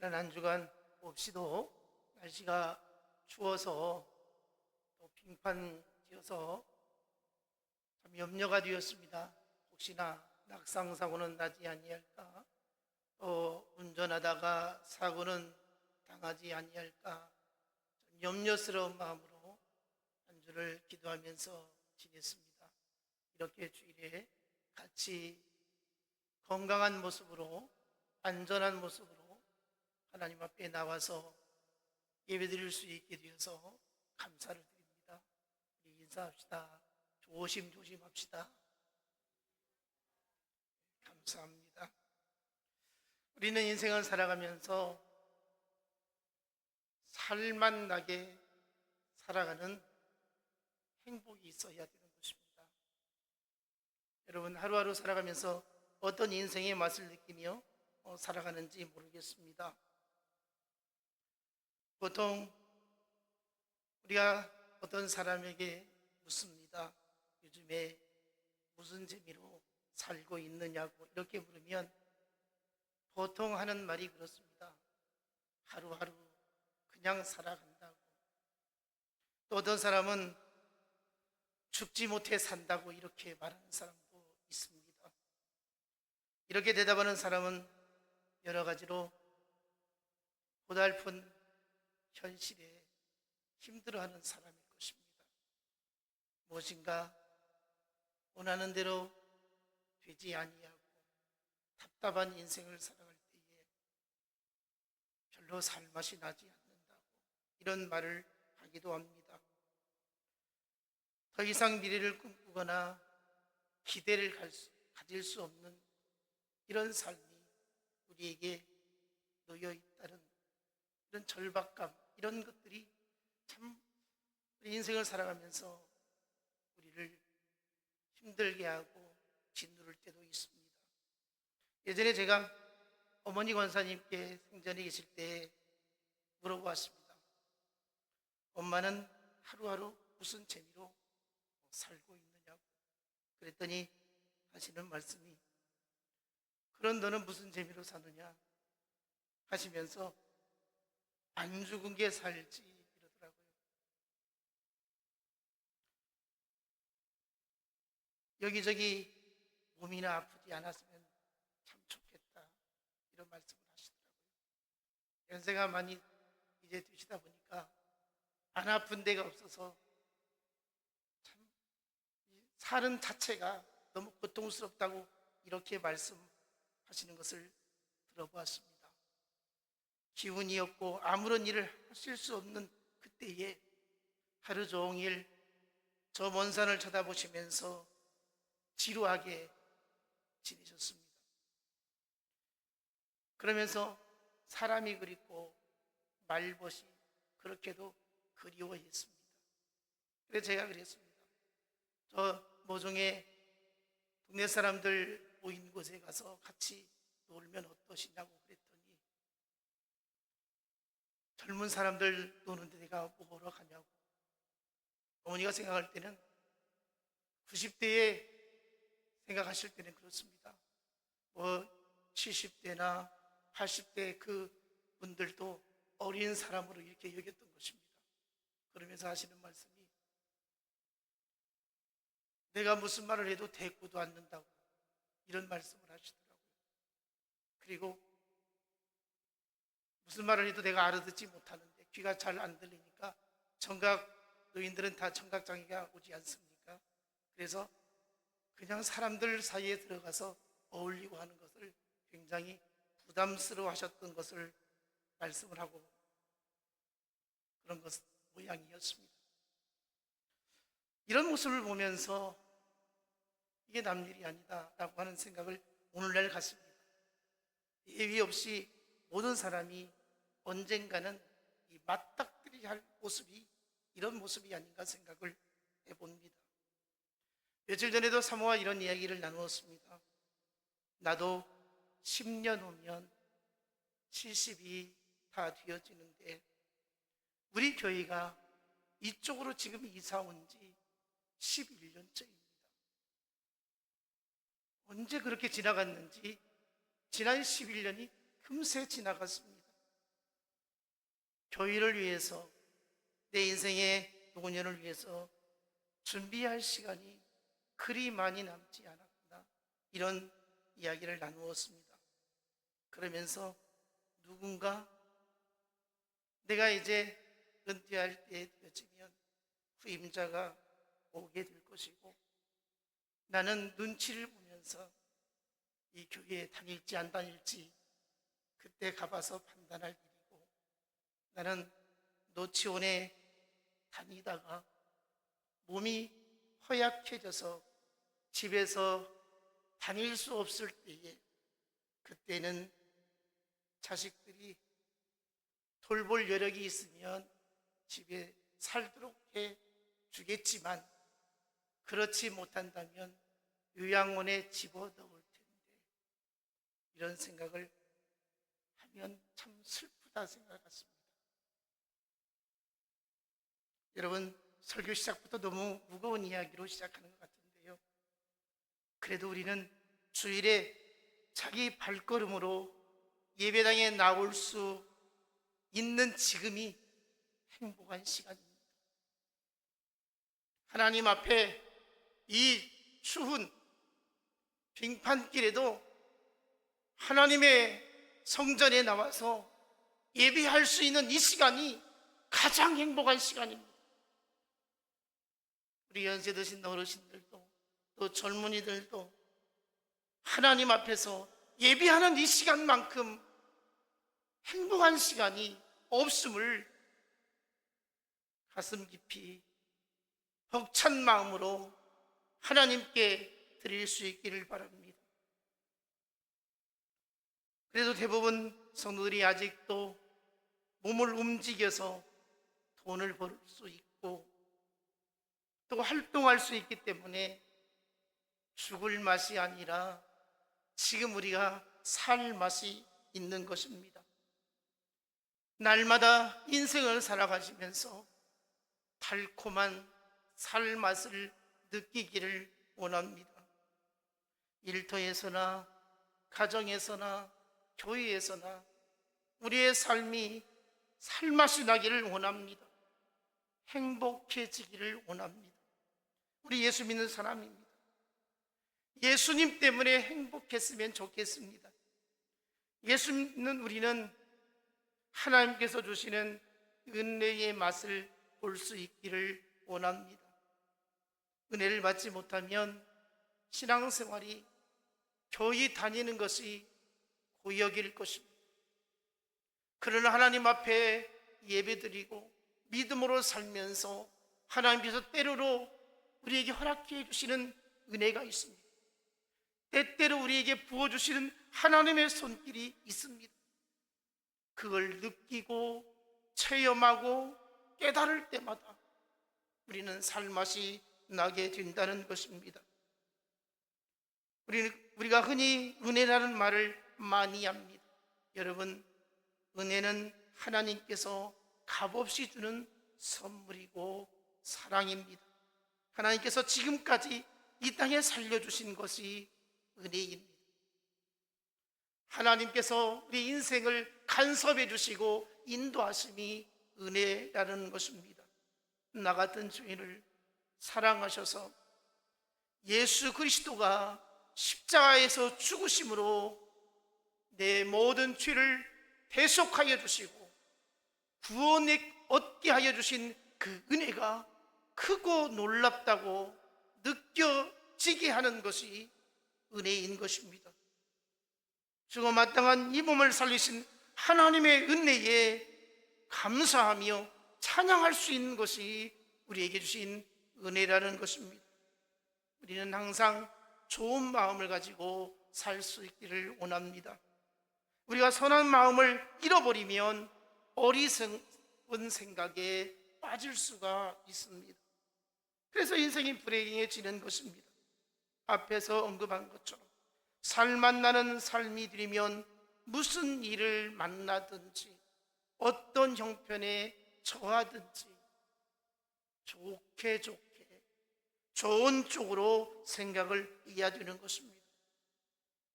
지난 한 주간 몹시도 날씨가 추워서 또 빙판지어서 참 염려가 되었습니다. 혹시나 낙상사고는 나지 아니할까, 또 운전하다가 사고는 당하지 아니할까, 좀 염려스러운 마음으로 한 주를 기도하면서 지냈습니다. 이렇게 주일에 같이 건강한 모습으로, 안전한 모습으로 하나님 앞에 나와서 예배드릴 수 있게 되어서 감사를 드립니다. 우리 인사합시다. 조심조심합시다. 감사합니다. 우리는 인생을 살아가면서 살만 나게 살아가는 행복이 있어야 되는 것입니다. 여러분, 하루하루 살아가면서 어떤 인생의 맛을 느끼며 살아가는지 모르겠습니다. 보통 우리가 어떤 사람에게 묻습니다. 요즘에 무슨 재미로 살고 있느냐고 이렇게 물으면 보통 하는 말이 그렇습니다. 하루하루 그냥 살아간다고. 또 어떤 사람은 죽지 못해 산다고 이렇게 말하는 사람도 있습니다. 이렇게 대답하는 사람은 여러 가지로 고달픈 현실에 힘들어하는 사람일 것입니다. 무엇인가 원하는 대로 되지 아니하고 답답한 인생을 살아갈 때에 별로 살맛이 나지 않는다고 이런 말을 하기도 합니다. 더 이상 미래를 꿈꾸거나 기대를 가질 수 없는 이런 삶이 우리에게 놓여 있다는 이런 절박감, 이런 것들이 참 우리 인생을 살아가면서 우리를 힘들게 하고 짓누를 때도 있습니다. 예전에 제가 어머니 권사님께 생전에 계실 때 물어보았습니다. 엄마는 하루하루 무슨 재미로 살고 있느냐고. 그랬더니 하시는 말씀이, 그런 너는 무슨 재미로 사느냐 하시면서 안 죽은 게 살지 이러더라고요. 여기저기 몸이나 아프지 않았으면 참 좋겠다 이런 말씀을 하시더라고요. 연세가 많이 이제 되시다 보니까 안 아픈 데가 없어서 참 사는 자체가 너무 고통스럽다고 이렇게 말씀하시는 것을 들어보았습니다. 기운이 없고 아무런 일을 하실 수 없는 그때에 하루 종일 저 먼 산을 쳐다보시면서 지루하게 지내셨습니다. 그러면서 사람이 그립고 말벗이 그렇게도 그리워했습니다. 그래서 제가 그랬습니다. 저 모종의 동네 사람들 모인 곳에 가서 같이 놀면 어떠시냐고 그랬더니 젊은 사람들 노는데 내가 뭐하러 가냐고. 어머니가 생각할 때는 90대에 생각하실 때는 그렇습니다. 70대나 80대 그 분들도 어린 사람으로 이렇게 여겼던 것입니다. 그러면서 하시는 말씀이, 내가 무슨 말을 해도 대꾸도 않는다고 이런 말씀을 하시더라고요. 그리고 무슨 말을 해도 내가 알아듣지 못하는데 귀가 잘 안 들리니까 청각 노인들은 다 청각장애가 오지 않습니까? 그래서 그냥 사람들 사이에 들어가서 어울리고 하는 것을 굉장히 부담스러워 하셨던 것을 말씀을 하고 그런 것 모양이었습니다. 이런 모습을 보면서 이게 남일이 아니다라고 하는 생각을 오늘날 갖습니다. 예의 없이 모든 사람이 언젠가는 이 맞닥뜨려야 할 모습이 이런 모습이 아닌가 생각을 해봅니다. 며칠 전에도 사모와 이런 이야기를 나누었습니다. 나도 10년 후면 70이 다 되어지는데 우리 교회가 이쪽으로 지금 이사 온 지 11년째입니다. 언제 그렇게 지나갔는지 지난 11년이 금세 지나갔습니다. 교회를 위해서, 내 인생의 노년을 위해서 준비할 시간이 그리 많이 남지 않았구나, 이런 이야기를 나누었습니다. 그러면서 누군가 내가 이제 은퇴할 때 되어지면 후임자가 오게 될 것이고, 나는 눈치를 보면서 이 교회에 다닐지 안 다닐지 그때 가봐서 판단할 일이고, 나는 노치원에 다니다가 몸이 허약해져서 집에서 다닐 수 없을 때에, 그때는 자식들이 돌볼 여력이 있으면 집에 살도록 해 주겠지만, 그렇지 못한다면 요양원에 집어넣을 텐데, 이런 생각을 하면 참 슬프다 생각했습니다. 여러분, 설교 시작부터 너무 무거운 이야기로 시작하는 것 같은데요, 그래도 우리는 주일에 자기 발걸음으로 예배당에 나올 수 있는 지금이 행복한 시간입니다. 하나님 앞에 이 추운 빙판길에도 하나님의 성전에 나와서 예배할 수 있는 이 시간이 가장 행복한 시간입니다. 우리 연세 드신 어르신들도, 또 젊은이들도 하나님 앞에서 예배하는 이 시간만큼 행복한 시간이 없음을 가슴 깊이 벅찬 마음으로 하나님께 드릴 수 있기를 바랍니다. 그래도 대부분 성도들이 아직도 몸을 움직여서 돈을 벌 수 있고 또 활동할 수 있기 때문에 죽을 맛이 아니라 지금 우리가 살 맛이 있는 것입니다. 날마다 인생을 살아가시면서 달콤한 살 맛을 느끼기를 원합니다. 일터에서나 가정에서나 교회에서나 우리의 삶이 살맛이 나기를 원합니다. 행복해지기를 원합니다. 우리 예수 믿는 사람입니다. 예수님 때문에 행복했으면 좋겠습니다. 예수 믿는 우리는 하나님께서 주시는 은혜의 맛을 볼 수 있기를 원합니다. 은혜를 받지 못하면 신앙생활이 교회 다니는 것이 고역일 것입니다. 그러나 하나님 앞에 예배드리고 믿음으로 살면서 하나님께서 때로로 우리에게 허락해 주시는 은혜가 있습니다. 때때로 우리에게 부어주시는 하나님의 손길이 있습니다. 그걸 느끼고 체험하고 깨달을 때마다 우리는 살맛이 나게 된다는 것입니다. 우리가 흔히 은혜라는 말을 많이 합니다. 여러분, 은혜는 하나님께서 값없이 주는 선물이고 사랑입니다. 하나님께서 지금까지 이 땅에 살려주신 것이 은혜입니다. 하나님께서 우리 인생을 간섭해 주시고 인도하심이 은혜라는 것입니다. 나 같은 죄인을 사랑하셔서 예수 그리스도가 십자가에서 죽으심으로 내 모든 죄를 대속하여 주시고 구원에 얻게 하여 주신 그 은혜가 크고 놀랍다고 느껴지게 하는 것이 은혜인 것입니다. 죽어 마땅한 이 몸을 살리신 하나님의 은혜에 감사하며 찬양할 수 있는 것이 우리에게 주신 은혜라는 것입니다. 우리는 항상 좋은 마음을 가지고 살 수 있기를 원합니다. 우리가 선한 마음을 잃어버리면 어리석은 생각에 빠질 수가 있습니다. 그래서 인생이 불행해지는 것입니다. 앞에서 언급한 것처럼 살맛 나는 삶이 되면 무슨 일을 만나든지 어떤 형편에 처하든지 좋게 좋은 쪽으로 생각을 해야 되는 것입니다.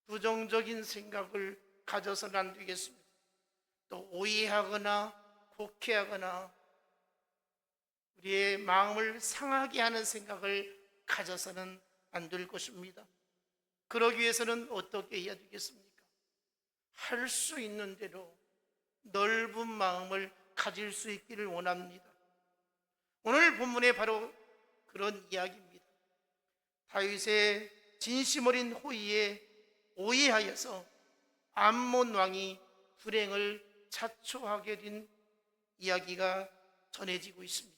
부정적인 생각을 가져서는 안 되겠습니다. 또 오해하거나 곡해하거나 우리의 마음을 상하게 하는 생각을 가져서는 안 될 것입니다. 그러기 위해서는 어떻게 해야 되겠습니까? 할 수 있는 대로 넓은 마음을 가질 수 있기를 원합니다. 오늘 본문에 바로 그런 이야기입니다. 다윗의 진심 어린 호의에 오해하여서 암몬 왕이 불행을 자초하게 된 이야기가 전해지고 있습니다.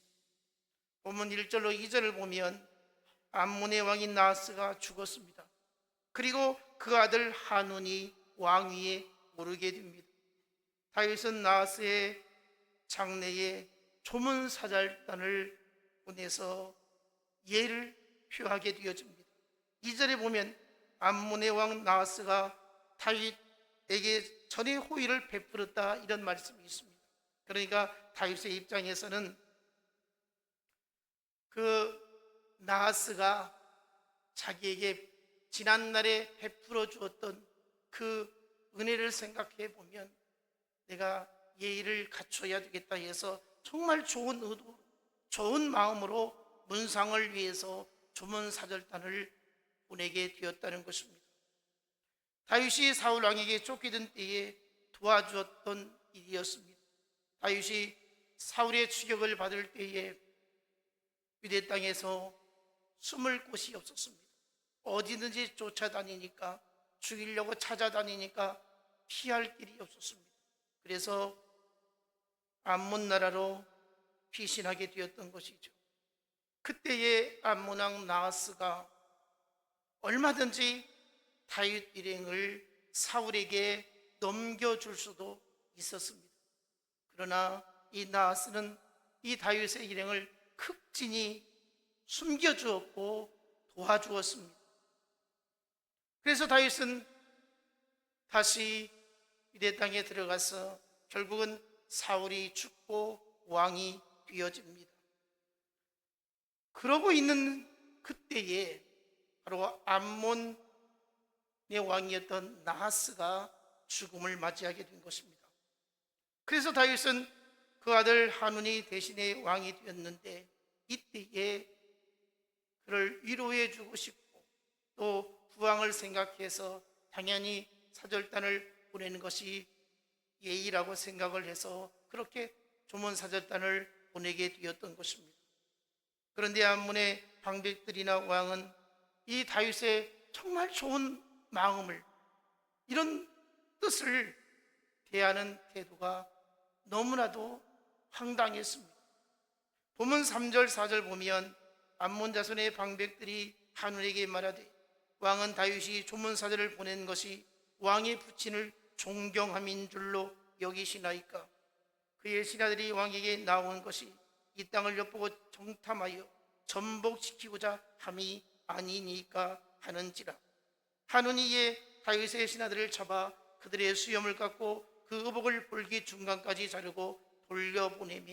본문 1절로 2절을 보면 암몬의 왕인 나하스가 죽었습니다. 그리고 그 아들 한운이 왕위에 오르게 됩니다. 다윗은 나하스의 장래에 조문사절단을 보내서 예를 표하게 되어집니다. 2절에 보면 암몬의 왕 나하스가 다윗에게 전의 호의를 베풀었다, 이런 말씀이 있습니다. 그러니까 다윗의 입장에서는 그 나하스가 자기에게 지난날에 베풀어 주었던 그 은혜를 생각해 보면 내가 예의를 갖춰야 되겠다 해서 정말 좋은 의도, 좋은 마음으로 문상을 위해서 조문사절단을 보내게 되었다는 것입니다. 다윗이 사울 왕에게 쫓기던 때에 도와주었던 일이었습니다. 다윗이 사울의 추격을 받을 때에 유대 땅에서 숨을 곳이 없었습니다. 어디든지 쫓아다니니까, 죽이려고 찾아다니니까 피할 길이 없었습니다. 그래서 암몬 나라로 피신하게 되었던 것이죠. 그때의 암몬 왕 나하스가 얼마든지 다윗 일행을 사울에게 넘겨줄 수도 있었습니다. 그러나 이 나하스는 이 다윗의 일행을 극진히 숨겨주었고 도와주었습니다. 그래서 다윗은 다시 유대 땅에 들어가서 결국은 사울이 죽고 왕이 되어집니다. 그러고 있는 그때에 바로 암몬의 왕이었던 나하스가 죽음을 맞이하게 된 것입니다. 그래서 다윗은 그 아들 한운이 대신에 왕이 되었는데, 이때에 그를 위로해 주고 싶고 또 부왕을 생각해서 당연히 사절단을 보내는 것이 예의라고 생각을 해서 그렇게 조문사절단을 보내게 되었던 것입니다. 그런데 암몬의 방백들이나 왕은 이 다윗의 정말 좋은 마음을, 이런 뜻을 대하는 태도가 너무나도 황당했습니다. 본문 3절 4절 보면 암몬 자손의 방백들이 한운에게 말하되 왕은 다윗이 조문사절을 보낸 것이 왕의 부친을 존경함인 줄로 여기시나이까? 그의 신하들이 왕에게 나온 것이 이 땅을 엿보고 정탐하여 전복시키고자 함이 아니니까 하는지라. 한운이 이에 다윗의 신하들을 잡아 그들의 수염을 깎고 그 의복을 볼기 중간까지 자르고 돌려보내며,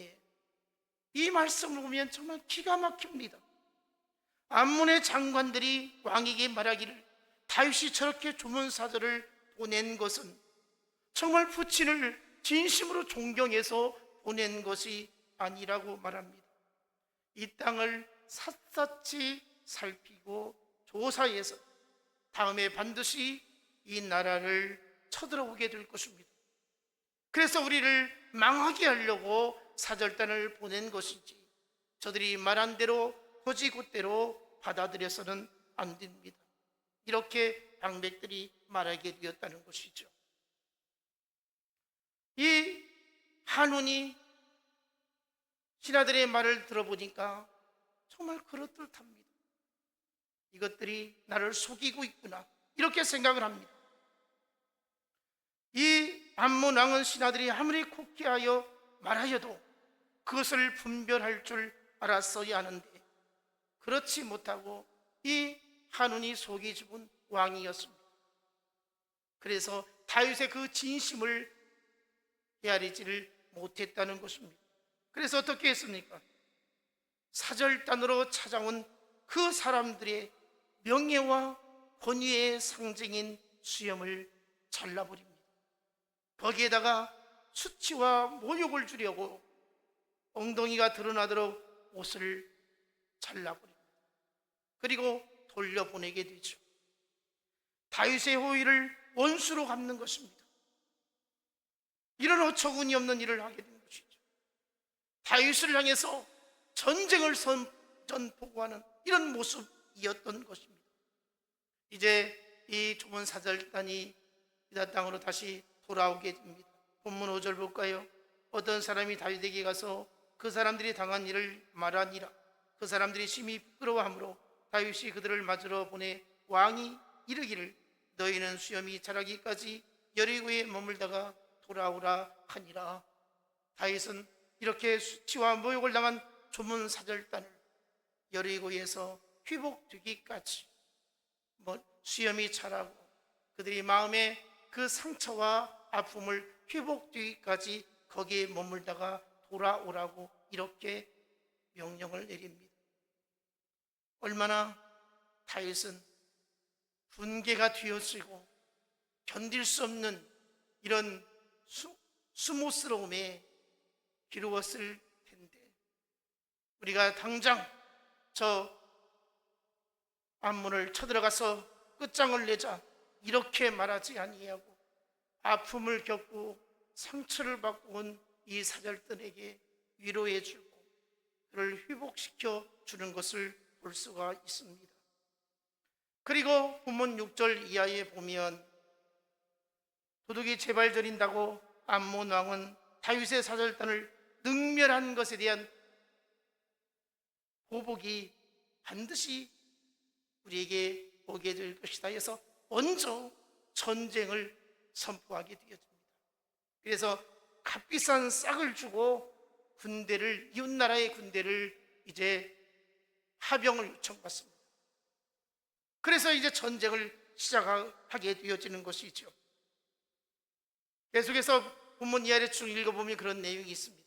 이 말씀을 보면 정말 기가 막힙니다. 암몬의 장관들이 왕에게 말하기를 다윗이 저렇게 조문사절을 보낸 것은 정말 부친을 진심으로 존경해서 보낸 것이 아니라고 말합니다. 이 땅을 샅샅이 살피고 조사해서 다음에 반드시 이 나라를 쳐들어오게 될 것입니다. 그래서 우리를 망하게 하려고 사절단을 보낸 것이지 저들이 말한 대로 곧이곧대로 받아들여서는 안 됩니다. 이렇게 방백들이 말하게 되었다는 것이죠. 이 한운이 신하들의 말을 들어보니까 정말 그럴듯합니다. 이것들이 나를 속이고 있구나, 이렇게 생각을 합니다. 이 암몬 왕은 신하들이 아무리 곡해하여 말하여도 그것을 분별할 줄 알았어야 하는데 그렇지 못하고 이 한운이 속이 좁은 왕이었습니다. 그래서 다윗의 그 진심을 헤아리지를 못했다는 것입니다. 그래서 어떻게 했습니까? 사절단으로 찾아온 그 사람들의 명예와 권위의 상징인 수염을 잘라버립니다. 거기에다가 수치와 모욕을 주려고 엉덩이가 드러나도록 옷을 잘라버립니다. 그리고 돌려보내게 되죠. 다윗의 호의를 원수로 갚는 것입니다. 이런 어처구니 없는 일을 하게 된 것이죠. 다윗을 향해서 전쟁을 선전포고하는 이런 모습이었던 것입니다. 이제 이 좁은 사절단이 유다 땅으로 다시 돌아오게 됩니다. 본문 5절 볼까요? 어떤 사람이 다윗에게 가서 그 사람들이 당한 일을 말하니라. 그 사람들이 심히 부끄러워하므로 다윗이 그들을 맞으러 보내 왕이 이르기를 너희는 수염이 자라기까지 여리고에 머물다가 돌아오라 하니라. 다윗은 이렇게 수치와 모욕을 당한 좁은 사절단을 여리고에서 회복되기까지 수염이 자라고 그들이 마음에 그 상처와 아픔을 회복되기까지 거기에 머물다가 돌아오라고 이렇게 명령을 내립니다. 얼마나 다윗은 분개가 뒤어지고 견딜 수 없는 이런 수모스러움에 기루었을 텐데, 우리가 당장 저 암문을 쳐들어가서 끝장을 내자 이렇게 말하지 아니하고 아픔을 겪고 상처를 받고 온 이 사절단에게 위로해 주고 그를 회복시켜 주는 것을 볼 수가 있습니다. 그리고 본문 6절 이하에 보면 도둑이 제발 저린다고 암몬 왕은 다윗의 사절단을 능멸한 것에 대한 보복이 반드시 우리에게 오게 될 것이다 해서 먼저 전쟁을 선포하게 되었습니다. 그래서 값비싼 싹을 주고 군대를, 이웃나라의 군대를 이제 하병을 요청받습니다. 그래서 이제 전쟁을 시작하게 되어지는 것이죠. 계속해서 본문 이하를 쭉 읽어보면 그런 내용이 있습니다.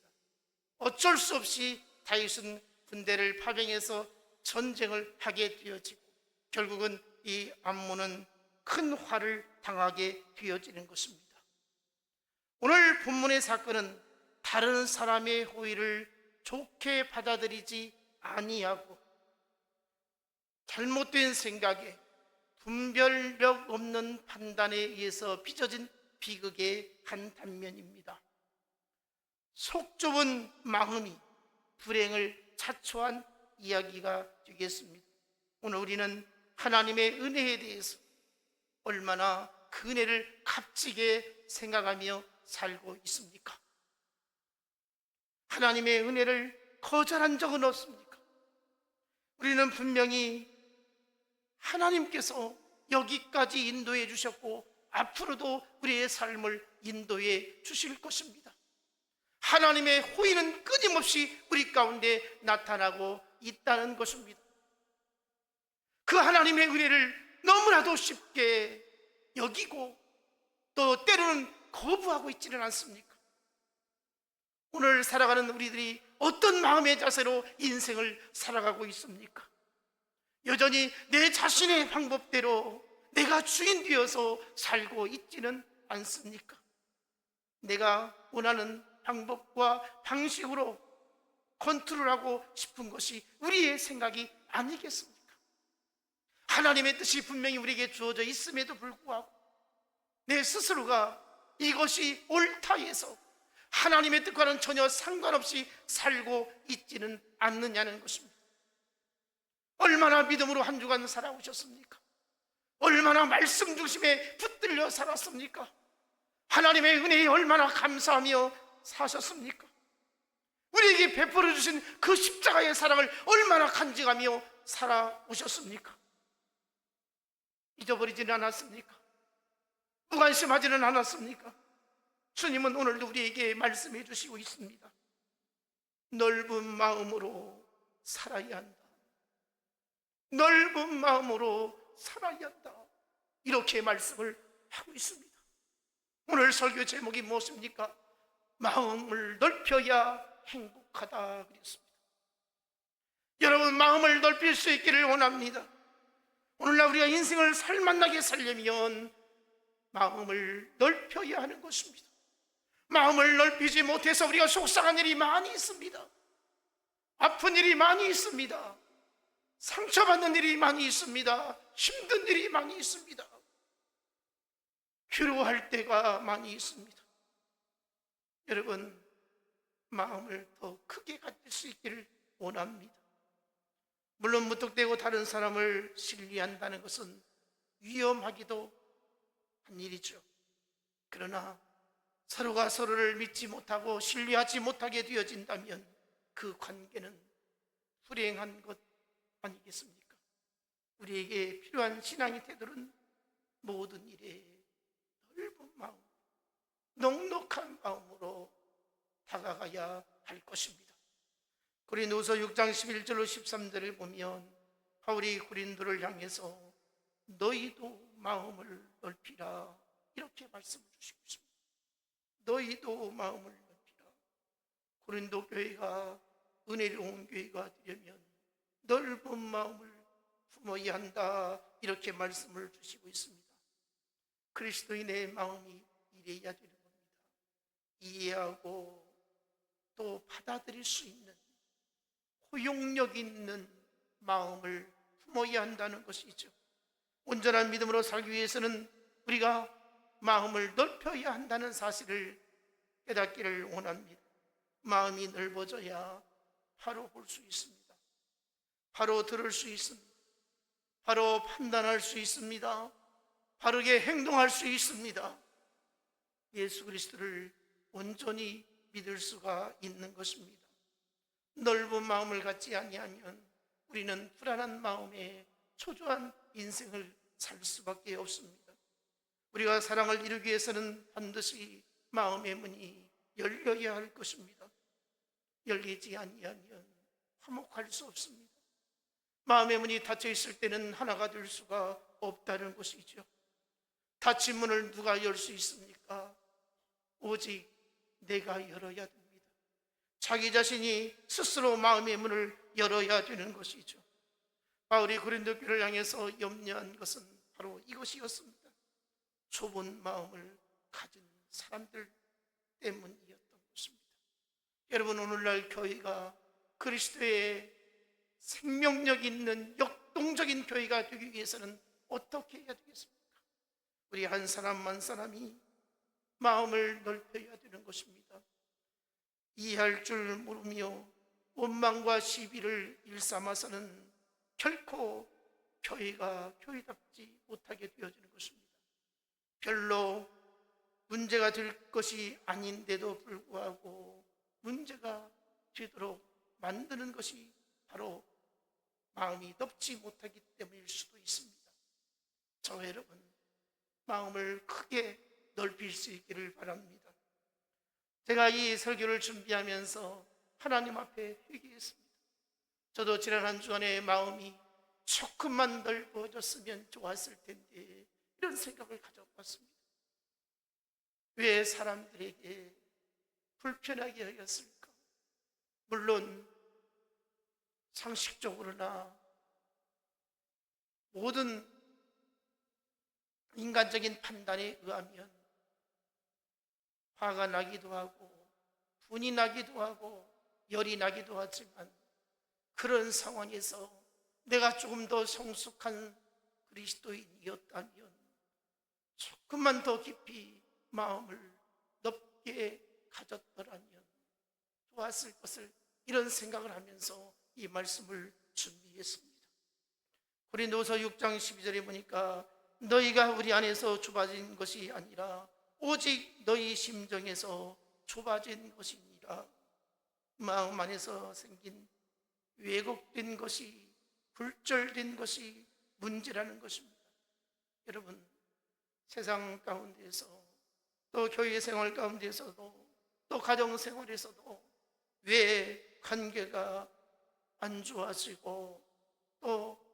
어쩔 수 없이 다윗은 군대를 파병해서 전쟁을 하게 되어지고 결국은 이 암몬은 큰 화를 당하게 되어지는 것입니다. 오늘 본문의 사건은 다른 사람의 호의를 좋게 받아들이지 아니하고 잘못된 생각에 분별력 없는 판단에 의해서 빚어진 비극의 한 단면입니다. 속 좁은 마음이 불행을 자초한 이야기가 되겠습니다. 오늘 우리는 하나님의 은혜에 대해서 얼마나 그 은혜를 값지게 생각하며 살고 있습니까? 하나님의 은혜를 거절한 적은 없습니까? 우리는 분명히 하나님께서 여기까지 인도해 주셨고 앞으로도 우리의 삶을 인도해 주실 것입니다. 하나님의 호의는 끊임없이 우리 가운데 나타나고 있다는 것입니다. 그 하나님의 은혜를 너무나도 쉽게 여기고 또 때로는 거부하고 있지는 않습니까? 오늘 살아가는 우리들이 어떤 마음의 자세로 인생을 살아가고 있습니까? 여전히 내 자신의 방법대로 내가 주인 되어서 살고 있지는 않습니까? 내가 원하는 방법과 방식으로 컨트롤하고 싶은 것이 우리의 생각이 아니겠습니까? 하나님의 뜻이 분명히 우리에게 주어져 있음에도 불구하고 내 스스로가 이것이 옳다 해서 하나님의 뜻과는 전혀 상관없이 살고 있지는 않느냐는 것입니다. 얼마나 믿음으로 한 주간 살아오셨습니까? 얼마나 말씀 중심에 붙들려 살았습니까? 하나님의 은혜에 얼마나 감사하며 사셨습니까? 우리에게 베풀어 주신 그 십자가의 사랑을 얼마나 간직하며 살아오셨습니까? 잊어버리지는 않았습니까? 무관심하지는 않았습니까? 주님은 오늘도 우리에게 말씀해 주시고 있습니다. 넓은 마음으로 살아야 한다. 넓은 마음으로 살아야 한다. 이렇게 말씀을 하고 있습니다. 오늘 설교 제목이 무엇입니까? 마음을 넓혀야 행복하다 그랬습니다. 여러분, 마음을 넓힐 수 있기를 원합니다. 오늘날 우리가 인생을 살만나게 살려면 마음을 넓혀야 하는 것입니다. 마음을 넓히지 못해서 우리가 속상한 일이 많이 있습니다. 아픈 일이 많이 있습니다. 상처받는 일이 많이 있습니다. 힘든 일이 많이 있습니다. 괴로워할 때가 많이 있습니다. 여러분, 마음을 더 크게 가질 수 있기를 원합니다. 물론 무턱대고 다른 사람을 신뢰한다는 것은 위험하기도 한 일이죠. 그러나 서로가 서로를 믿지 못하고 신뢰하지 못하게 되어진다면 그 관계는 불행한 것 아니겠습니까? 우리에게 필요한 신앙의 태도는 모든 일에 넓은 마음, 넉넉한 마음으로 다가가야 할 것입니다. 고린도후서 6장 11절로 13절을 보면 바울이 고린도를 향해서 너희도 마음을 넓히라 이렇게 말씀을 주시고 있습니다. 너희도 마음을 넓히라. 고린도 교회가 은혜로운 교회가 되려면 넓은 마음을 품어야 한다 이렇게 말씀을 주시고 있습니다. 그리스도인의 마음이 이래야 되는 겁니다. 이해하고 또 받아들일 수 있는 포용력 있는 마음을 품어야 한다는 것이죠. 온전한 믿음으로 살기 위해서는 우리가 마음을 넓혀야 한다는 사실을 깨닫기를 원합니다. 마음이 넓어져야 바로 볼 수 있습니다. 바로 들을 수 있습니다. 바로 판단할 수 있습니다. 바르게 행동할 수 있습니다. 예수 그리스도를 온전히 믿을 수가 있는 것입니다. 넓은 마음을 갖지 아니하면 우리는 불안한 마음에 초조한 인생을 살 수밖에 없습니다. 우리가 사랑을 이루기 위해서는 반드시 마음의 문이 열려야 할 것입니다. 열리지 아니하면 화목할 수 없습니다. 마음의 문이 닫혀 있을 때는 하나가 될 수가 없다는 것이죠. 닫힌 문을 누가 열 수 있습니까? 오직 내가 열어야 됩니다. 자기 자신이 스스로 마음의 문을 열어야 되는 것이죠. 바울이 고린도 교회를 향해서 염려한 것은 바로 이것이었습니다. 좁은 마음을 가진 사람들 때문이었던 것입니다. 여러분, 오늘날 교회가 그리스도의 생명력 있는 역동적인 교회가 되기 위해서는 어떻게 해야 되겠습니까? 우리 한 사람 한 사람이 마음을 넓혀야 되는 것입니다. 이해할 줄 모르며 원망과 시비를 일삼아서는 결코 교회가 교회답지 못하게 되어지는 것입니다. 별로 문제가 될 것이 아닌데도 불구하고 문제가 되도록 만드는 것이 바로 마음이 넓지 못하기 때문일 수도 있습니다. 저와 여러분, 마음을 크게 넓힐 수 있기를 바랍니다. 제가 이 설교를 준비하면서 하나님 앞에 회개했습니다. 저도 지난 한 주간에 마음이 조금만 넓어졌으면 좋았을 텐데 이런 생각을 가져봤습니다. 왜 사람들에게 불편하게 여겼을까? 물론 상식적으로나 모든 인간적인 판단에 의하면 화가 나기도 하고 분이 나기도 하고 열이 나기도 하지만 그런 상황에서 내가 조금 더 성숙한 그리스도인이었다면 조금만 더 깊이 마음을 넓게 가졌더라면 좋았을 것을, 이런 생각을 하면서 이 말씀을 준비했습니다. 고린도서 6장 12절에 보니까 너희가 우리 안에서 좁아진 것이 아니라 오직 너희 심정에서 좁아진 것이니라. 마음 안에서 생긴 왜곡된 것이, 불절된 것이 문제라는 것입니다. 여러분, 세상 가운데서 또 교회 생활 가운데서도 또 가정 생활에서도 왜 관계가 안 좋아지고 또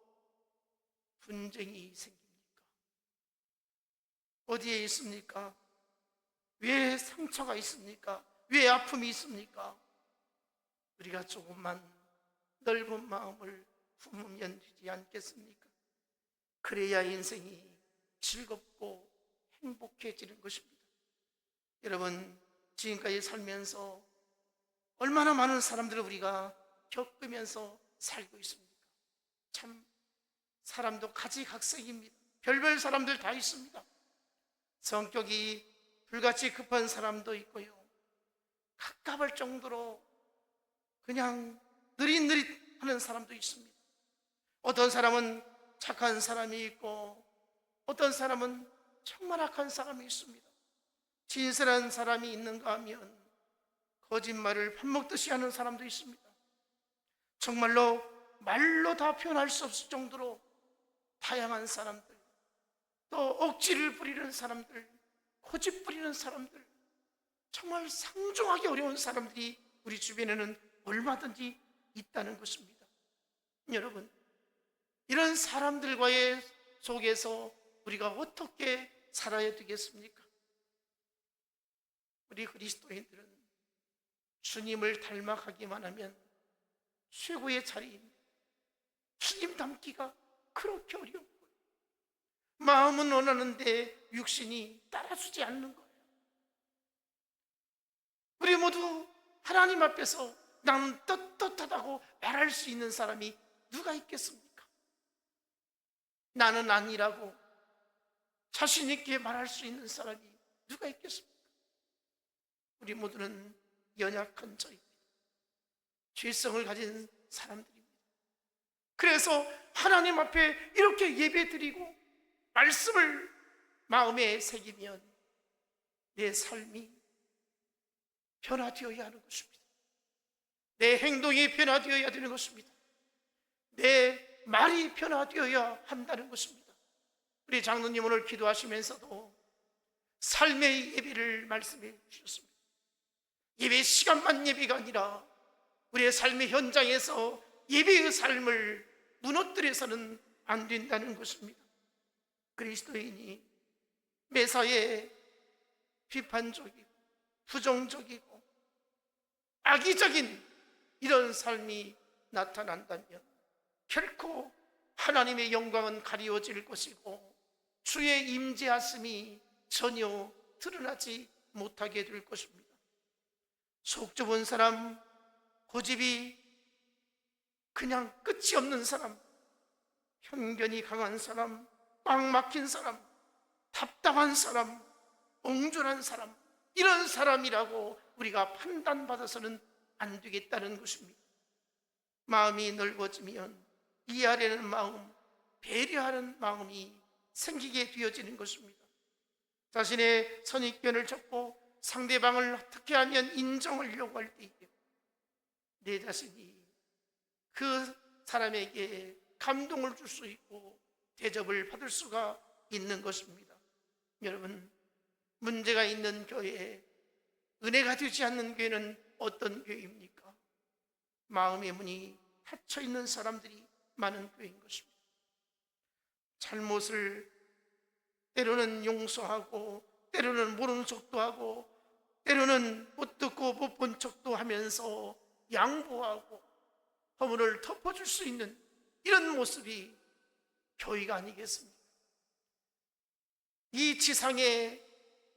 분쟁이 생깁니까? 어디에 있습니까? 왜 상처가 있습니까? 왜 아픔이 있습니까? 우리가 조금만 넓은 마음을 품으면 되지 않겠습니까? 그래야 인생이 즐겁고 행복해지는 것입니다. 여러분, 지금까지 살면서 얼마나 많은 사람들을 우리가 겪으면서 살고 있습니까? 참 사람도 가지각색입니다. 별별 사람들 다 있습니다. 성격이 불같이 급한 사람도 있고요, 갑갑할 정도로 그냥 느릿느릿하는 사람도 있습니다. 어떤 사람은 착한 사람이 있고 어떤 사람은 정말 악한 사람이 있습니다. 진실한 사람이 있는가 하면 거짓말을 밥 먹듯이 하는 사람도 있습니다. 정말로 말로 다 표현할 수 없을 정도로 다양한 사람들, 또 억지를 부리는 사람들, 고집 부리는 사람들, 정말 상종하기 어려운 사람들이 우리 주변에는 얼마든지 있다는 것입니다. 여러분, 이런 사람들과의 속에서 우리가 어떻게 살아야 되겠습니까? 우리 그리스도인들은 주님을 닮아가기만 하면 최고의 자리입니다. 주님 닮기가 그렇게 어려운 거예요. 마음은 원하는데 육신이 따라주지 않는 거예요. 우리 모두 하나님 앞에서 나는 떳떳하다고 말할 수 있는 사람이 누가 있겠습니까? 나는 아니라고 자신 있게 말할 수 있는 사람이 누가 있겠습니까? 우리 모두는 연약한 자입니다. 죄성을 가진 사람들입니다. 그래서 하나님 앞에 이렇게 예배드리고 말씀을 마음에 새기면 내 삶이 변화되어야 하는 것입니다. 내 행동이 변화되어야 되는 것입니다. 내 말이 변화되어야 한다는 것입니다. 우리 장로님 오늘 기도하시면서도 삶의 예배를 말씀해 주셨습니다. 예배 시간만 예배가 아니라 우리의 삶의 현장에서 예배의 삶을 무너뜨려서는 안 된다는 것입니다. 그리스도인이 매사에 비판적이고 부정적이고 악의적인 이런 삶이 나타난다면 결코 하나님의 영광은 가리워질 것이고 주의 임재하심이 전혀 드러나지 못하게 될 것입니다. 속 좁은 사람, 고집이 그냥 끝이 없는 사람, 편견이 강한 사람, 꽉 막힌 사람, 답답한 사람, 옹졸한 사람, 이런 사람이라고 우리가 판단받아서는 안 되겠다는 것입니다. 마음이 넓어지면 이해하려는 마음, 배려하는 마음이 생기게 되어지는 것입니다. 자신의 선입견을 접고 상대방을 어떻게 하면 인정을 요구할 때에 내 자신이 그 사람에게 감동을 줄 수 있고 대접을 받을 수가 있는 것입니다. 여러분, 문제가 있는 교회, 은혜가 되지 않는 교회는 어떤 교회입니까? 마음의 문이 닫혀 있는 사람들이 많은 교회인 것입니다. 잘못을 때로는 용서하고 때로는 모르는 척도 하고 때로는 못 듣고 못 본 척도 하면서 양보하고 허물을 덮어줄 수 있는 이런 모습이 교회가 아니겠습니까? 이 지상에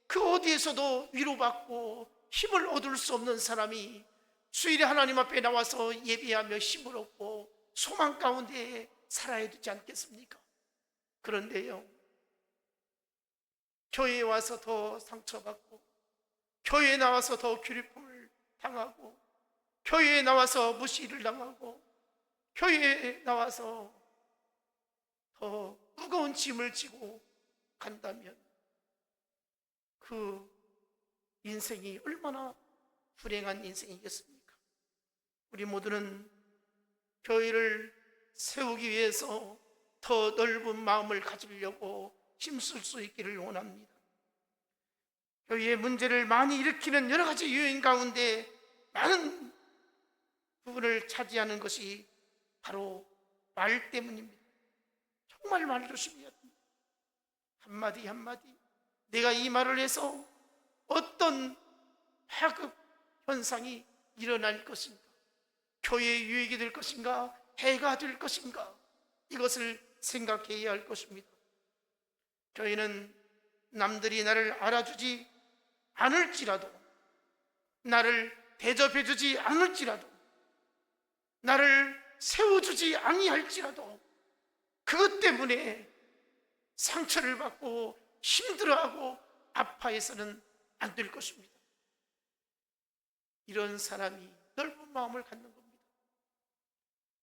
그 어디에서도 위로받고 힘을 얻을 수 없는 사람이 주일에 하나님 앞에 나와서 예배하며 힘을 얻고 소망 가운데 살아야 되지 않겠습니까? 그런데요, 교회에 와서 더 상처받고 교회에 나와서 더 괴롭힘을 당하고 교회에 나와서 무시를 당하고 교회에 나와서 더 무거운 짐을 지고 간다면 그 인생이 얼마나 불행한 인생이겠습니까? 우리 모두는 교회를 세우기 위해서 더 넓은 마음을 가지려고 힘쓸 수 있기를 원합니다. 교회의 문제를 많이 일으키는 여러 가지 요인 가운데 많은 부분을 차지하는 것이 바로 말 때문입니다. 정말 말 조심해야 됩니다. 한마디 한마디 내가 이 말을 해서 어떤 파급 현상이 일어날 것인가, 교회에 유익이 될 것인가, 해가 될 것인가, 이것을 생각해야 할 것입니다. 교회는 남들이 나를 알아주지 않을지라도 나를 대접해주지 않을지라도, 나를 세워주지 아니할지라도 그것 때문에 상처를 받고 힘들어하고 아파해서는 안 될 것입니다. 이런 사람이 넓은 마음을 갖는 겁니다.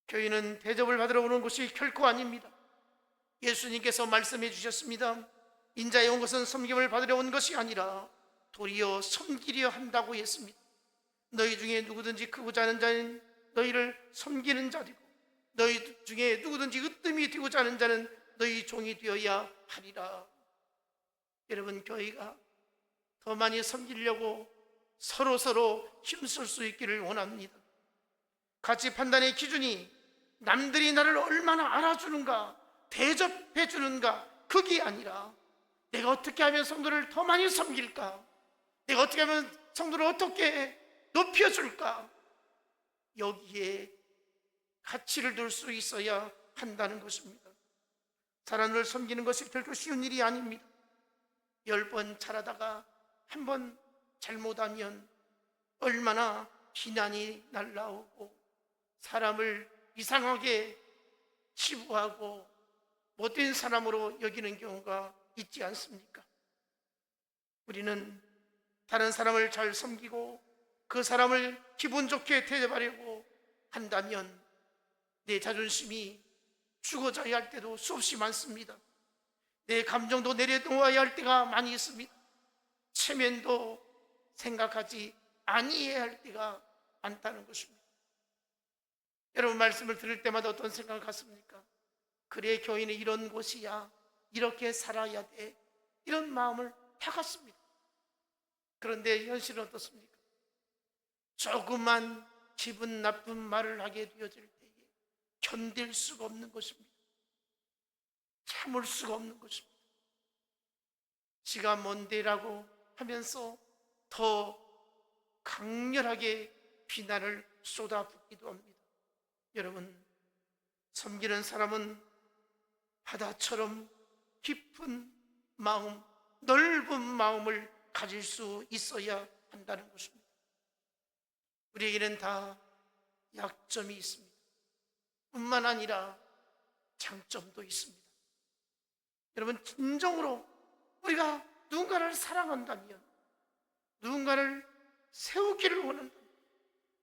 교회는 대접을 받으러 오는 곳이 결코 아닙니다. 예수님께서 말씀해 주셨습니다. 인자에 온 것은 섬김을 받으려 온 것이 아니라 도리어 섬기려 한다고 했습니다. 너희 중에 누구든지 크고자 하는 자는 너희를 섬기는 자되고, 너희 중에 누구든지 으뜸이 되고자 하는 자는 너희 종이 되어야 하리라. 여러분, 교회가 더 많이 섬기려고 서로 힘쓸 수 있기를 원합니다. 가치 판단의 기준이 남들이 나를 얼마나 알아주는가, 대접해 주는가, 그게 아니라 내가 어떻게 하면 성도를 더 많이 섬길까, 내가 어떻게 하면 성도를 어떻게 높여줄까, 여기에 가치를 둘 수 있어야 한다는 것입니다. 사람을 섬기는 것이 결코 쉬운 일이 아닙니다. 10번 잘하다가 한 번 잘못하면 얼마나 비난이 날라오고 사람을 이상하게 치부하고 못된 사람으로 여기는 경우가 있지 않습니까? 우리는 다른 사람을 잘 섬기고 그 사람을 기분 좋게 대접하려고 한다면 내 자존심이 죽어져야 할 때도 수없이 많습니다. 내 감정도 내려놓아야 할 때가 많이 있습니다. 체면도 생각하지 아니해야 할 때가 많다는 것입니다. 여러분, 말씀을 들을 때마다 어떤 생각을 갖습니까? 그래, 교회는 이런 곳이야, 이렇게 살아야 돼, 이런 마음을 다 갖습니다. 그런데 현실은 어떻습니까? 조금만 기분 나쁜 말을 하게 되어질 때에 견딜 수가 없는 것입니다. 참을 수가 없는 것입니다. 지가 뭔데라고 하면서 더 강렬하게 비난을 쏟아붓기도 합니다. 여러분, 섬기는 사람은 바다처럼 깊은 마음, 넓은 마음을 가질 수 있어야 한다는 것입니다. 우리에게는 다 약점이 있습니다. 뿐만 아니라 장점도 있습니다. 여러분, 진정으로 우리가 누군가를 사랑한다면, 누군가를 세우기를 원한다면,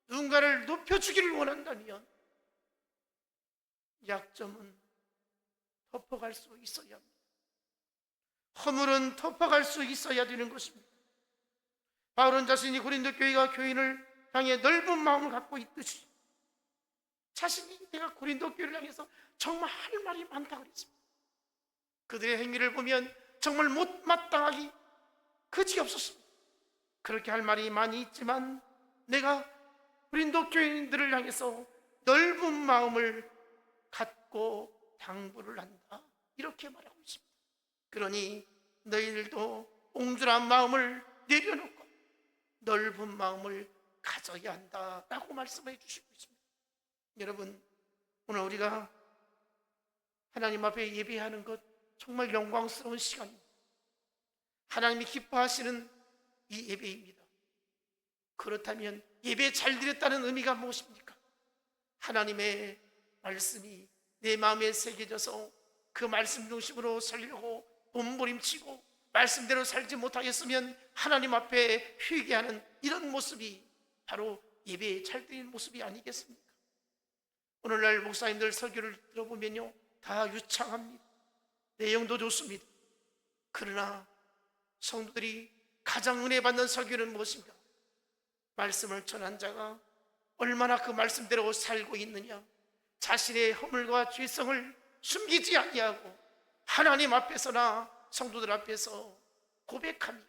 누군가를 높여주기를 원한다면 약점은 덮어갈 수 있어야 합니다. 허물은 덮어갈 수 있어야 되는 것입니다. 바울은 자신이 고린도 교회가 교인을 향해 넓은 마음을 갖고 있듯이 자신이 내가 고린도 교회를 향해서 정말 할 말이 많다고 그랬습니다. 그들의 행위를 보면 정말 못마땅하기 그지없었습니다. 그렇게 할 말이 많이 있지만 내가 고린도 교인들을 향해서 넓은 마음을 갖고 당부를 한다, 이렇게 말하고 있습니다. 그러니 너희들도 옹졸한 마음을 내려놓고 넓은 마음을 가져야 한다라고 말씀해 주시고 있습니다. 여러분, 오늘 우리가 하나님 앞에 예배하는 것 정말 영광스러운 시간입니다. 하나님이 기뻐하시는 이 예배입니다. 그렇다면 예배 잘 드렸다는 의미가 무엇입니까? 하나님의 말씀이 내 마음에 새겨져서 그 말씀 중심으로 살려고 몸부림치고 말씀대로 살지 못하겠으면 하나님 앞에 회개하는 이런 모습이 바로 예배 잘 드리는 모습이 아니겠습니까? 오늘날 목사님들 설교를 들어보면요, 다 유창합니다. 내용도 좋습니다. 그러나 성도들이 가장 은혜 받는 설교는 무엇인가? 말씀을 전한 자가 얼마나 그 말씀대로 살고 있느냐, 자신의 허물과 죄성을 숨기지 아니하고 하나님 앞에서나 성도들 앞에서 고백하며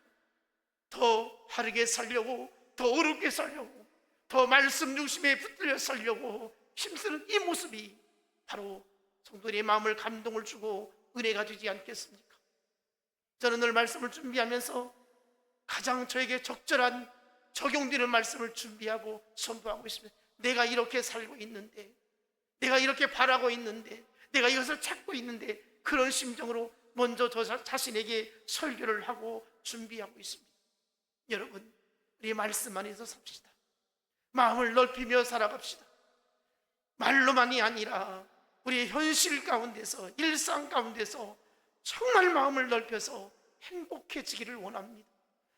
더 바르게 살려고, 더 어렵게 살려고, 더 말씀 중심에 붙들려 살려고 힘쓰는 이 모습이 바로 성도들의 마음을 감동을 주고 은혜가 되지 않겠습니까? 저는 늘 말씀을 준비하면서 가장 저에게 적절한 적용되는 말씀을 준비하고 선포하고 있습니다. 내가 이렇게 살고 있는데, 내가 이렇게 바라고 있는데, 내가 이것을 찾고 있는데, 그런 심정으로 먼저 저 자신에게 설교를 하고 준비하고 있습니다. 여러분, 우리 말씀 안에서 삽시다. 마음을 넓히며 살아갑시다. 말로만이 아니라 우리의 현실 가운데서, 일상 가운데서 정말 마음을 넓혀서 행복해지기를 원합니다.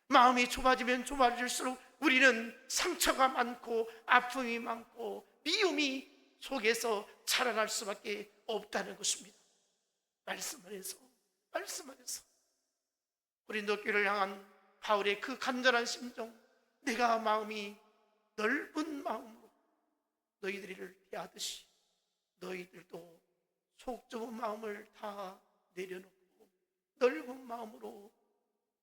마음이 좁아지면 좁아질수록 우리는 상처가 많고 아픔이 많고 미움이 속에서 자라날 수밖에 없다는 것입니다. 말씀 안에서 고린도교를 향한 바울의 그 간절한 심정, 내가 마음이 넓은 마음으로 너희들을 대하듯이 너희들도 속 좁은 마음을 다 내려놓고 넓은 마음으로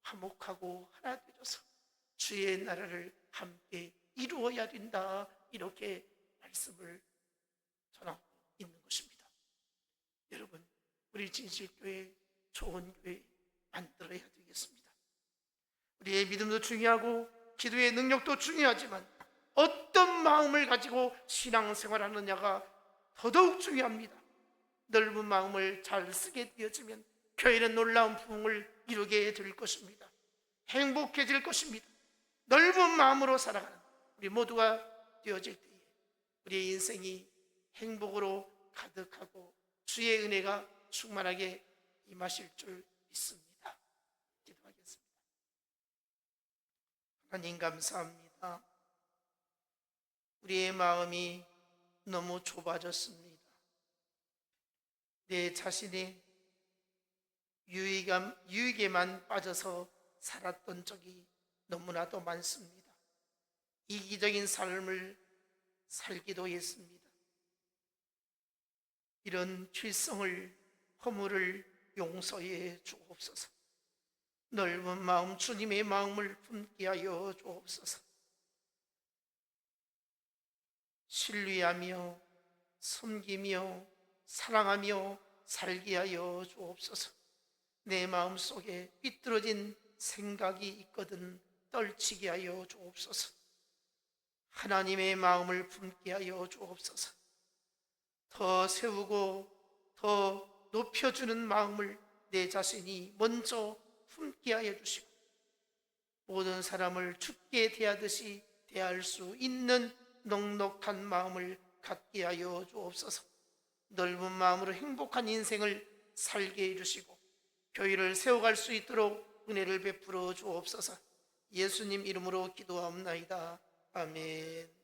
화목하고 하나 되어서 주의 나라를 함께 이루어야 된다, 이렇게 말씀을 전하고 있는 것입니다. 여러분, 우리 진실교회, 좋은 교회 만들어야 되겠습니다. 우리의 믿음도 중요하고 기도의 능력도 중요하지만 어떤 마음을 가지고 신앙생활하느냐가 더더욱 중요합니다. 넓은 마음을 잘 쓰게 되어지면 교회는 놀라운 부흥을 이루게 될 것입니다. 행복해질 것입니다. 넓은 마음으로 살아가는 우리 모두가 되어질 때에 우리의 인생이 행복으로 가득하고 주의 은혜가 충만하게 임하실 줄 믿습니다. 기도하겠습니다. 하나님 감사합니다. 우리의 마음이 너무 좁아졌습니다. 내 자신의 유익에만 빠져서 살았던 적이 너무나도 많습니다. 이기적인 삶을 살기도 했습니다. 이런 죄성을, 허물을 용서해 주옵소서. 넓은 마음, 주님의 마음을 품게 하여 주옵소서. 신뢰하며 섬기며 사랑하며 살게 하여 주옵소서. 내 마음속에 삐뚤어진 생각이 있거든 떨치게 하여 주옵소서. 하나님의 마음을 품게 하여 주옵소서. 더 세우고 더 높여주는 마음을 내 자신이 먼저 품게 하여 주시고 모든 사람을 주께 대하듯이 대할 수 있는 넉넉한 마음을 갖게 하여 주옵소서. 넓은 마음으로 행복한 인생을 살게 해주시고 교회를 세워갈 수 있도록 은혜를 베풀어 주옵소서. 예수님 이름으로 기도하옵나이다. 아멘.